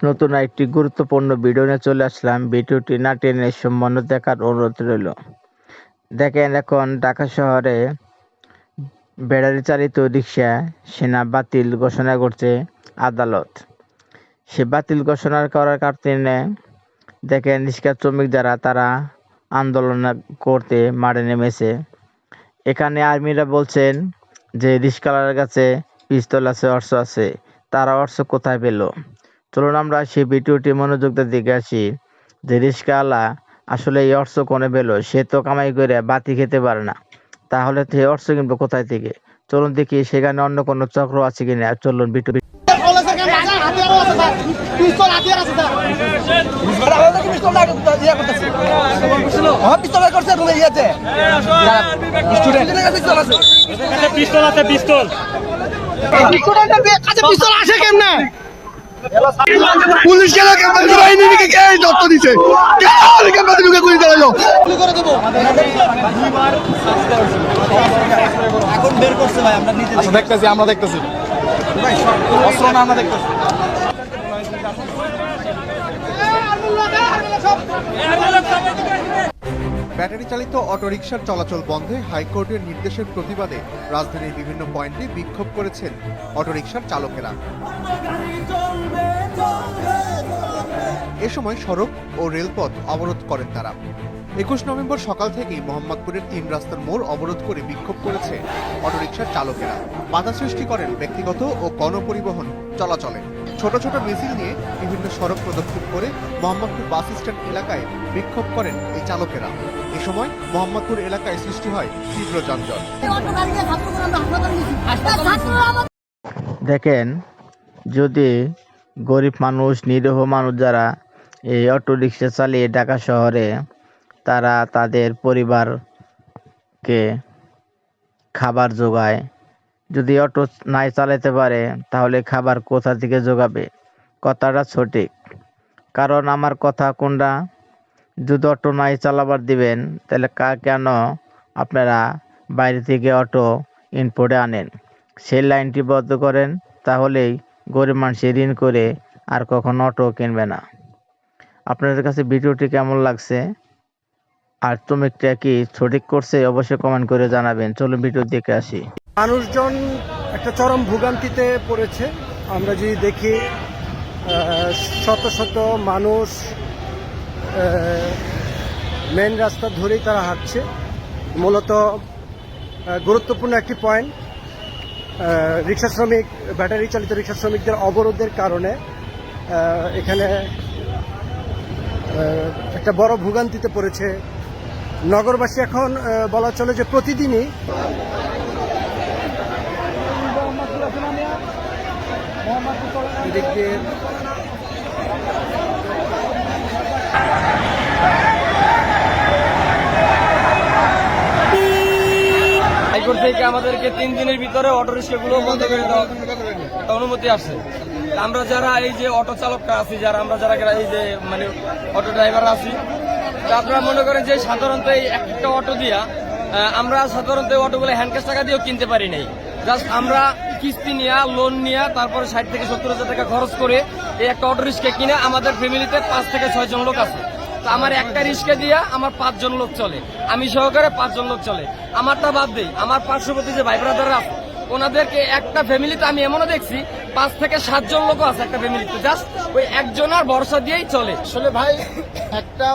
নতুন একটি গুরুত্বপূর্ণ ভিডিও নিয়ে চলে আসলাম। ভিডিওটি না টেনে সম্পূর্ণ দেখার অনুরোধ রইল। দেখেন, এখন ঢাকা শহরে ব্যাটারি চালিত রিক্সা সেনা বাতিল ঘোষণা করছে আদালত। সে বাতিল ঘোষণা করার কারণে দেখেন রিক্সা শ্রমিক যারা তারা আন্দোলন করতে মাঠে নেমেছে। এখানে আর্মিরা বলছেন যে রিক্সাওয়ালার কাছে পিস্তল আছে, অস্ত্র আছে, তারা অস্ত্র কোথায় পেল? চলুন আমরা সেই ভিডিওটি মনোযোগ দিয়ে দেখে আসি যে রিক্সাওয়ালা আসলে এই অস্ত্র কোনে পেল। সে তো কামাই করে বাতি খেতে পারে না, তাহলে সে অস্ত্র কিনবো কোথায় থেকে? চলুন দেখি সেখানে অন্য কোনো চক্র আছে কিনা। চলুন ভিডিও পুলিশ যত্ন দিচ্ছে এখন বের করছে ভাই, আমরা দেখতেছি, আমরা দেখতেছি অস্ত্র না, আমরা দেখতেছি। ব্যাটারি চালিত অটোরিকশার চলাচল বন্ধে হাইকোর্টের নির্দেশের প্রতিবাদে রাজধানীর বিভিন্ন পয়েন্টে বিক্ষোভ করেছেন অটোরিকশার চালকেরা। এ সময় সড়ক ও রেলপথ অবরোধ করেন তারা। 21 নভেম্বর সকাল থেকেই মোহাম্মদপুরের 3 রাস্তার মোড় অবরোধ করে বিক্ষোভ করেছে অটোরিকশার চালকেরা। বাধা সৃষ্টি করেন ব্যক্তিগত ও গণপরিবহন চলাচলে। ছোট ছোট মিছিল নিয়ে বিভিন্ন সড়ক প্রদক্ষিণ করে মোহাম্মদপুর বাস স্ট্যান্ড এলাকায় বিক্ষোভ করেন এই চালকেরা। এ সময় মোহাম্মদপুর এলাকায় সৃষ্টি হয় তীব্র যানজট। দেখেন, যদি গরিব মানুষ, নিরীহ মানুষ যারা এই অটো রিক্সা চালিয়ে ঢাকা শহরে তারা তাদের পরিবারকে খাবার যোগায়, যদি অটো নাই চালাতে পারে তাহলে খাবার কোথা থেকে যোগাবে? কথাটা সঠিক। কারণ আমার কথা কোনটা, যদি অটো নাই চালাবার দিবেন তাহলে কেন আপনারা বাইরে থেকে অটো ইনপোর্টে আনেন? সেই লাইনটি বন্ধ করেন, তাহলেই গরিব মানুষ ঋণ করে আর কখনো অটো কিনবে না। আপনাদের কাছে ভিডিওটি কেমন লাগছে আর শ্রমিকটা কি সঠিক করছে অবশ্যই কমেন্ট করে জানাবেন। চলুন ভিডিও দেখে আসি। মানুষজন একটা চরম ভোগান্তিতে পড়েছে। আমরা যদি দেখি শত শত মানুষ মেন রাস্তা ধরেই তারা হাঁটছে। মূলত গুরুত্বপূর্ণ একটি পয়েন্ট, রিক্সা শ্রমিক, ব্যাটারি চালিত রিক্সা শ্রমিকদের অবরোধের কারণে এখানে একটা বড় ভোগান্তিতে পড়েছে নগরবাসী। এখন বলা চলে যে প্রতিদিনই হাইকোর্ট থেকে আমাদেরকে 3 দিনের ভিতরে অটো রিক্সাগুলো বন্ধ করে দেওয়ার অনুমতি আসছে। আমরা যারা এই যে অটো চালকরা আছি, আমরা যারা এই যে মানে অটো ড্রাইভার আছি, আপনারা মনে করেন যে সাধারণত এই একটা অটো দিয়া আমরা সাধারণত অটোগুলো হ্যান্ড ক্যাশ টাকা দিয়েও কিনতে পারি নাই। জাস্ট আমরা কিস্তি নিয়ে, লোন নিয়ে, তারপরে 60 থেকে 70 হাজার টাকা খরচ করে এই একটা অটো রিক্সা কিনে আমাদের ফ্যামিলিতে 5 থেকে 6 জন লোক আছে। তো আমার একটা রিক্সা দিয়া আমার 5 জন লোক চলে, আমি সহকারে 5 জন লোক চলে। আমারটা বাদ দেই, আমার পার্শ্ববর্তী যে ভাই ব্রাদাররা আছে ওনাদেরকে একটা ফ্যামিলিতে আমি এমনও দেখছি 5 থেকে 7 জন লোক আছে একটা ফ্যামিলিতে, জাস্ট ওই একজনের ভরসা দিয়েই চলে। আসলে ভাই একটা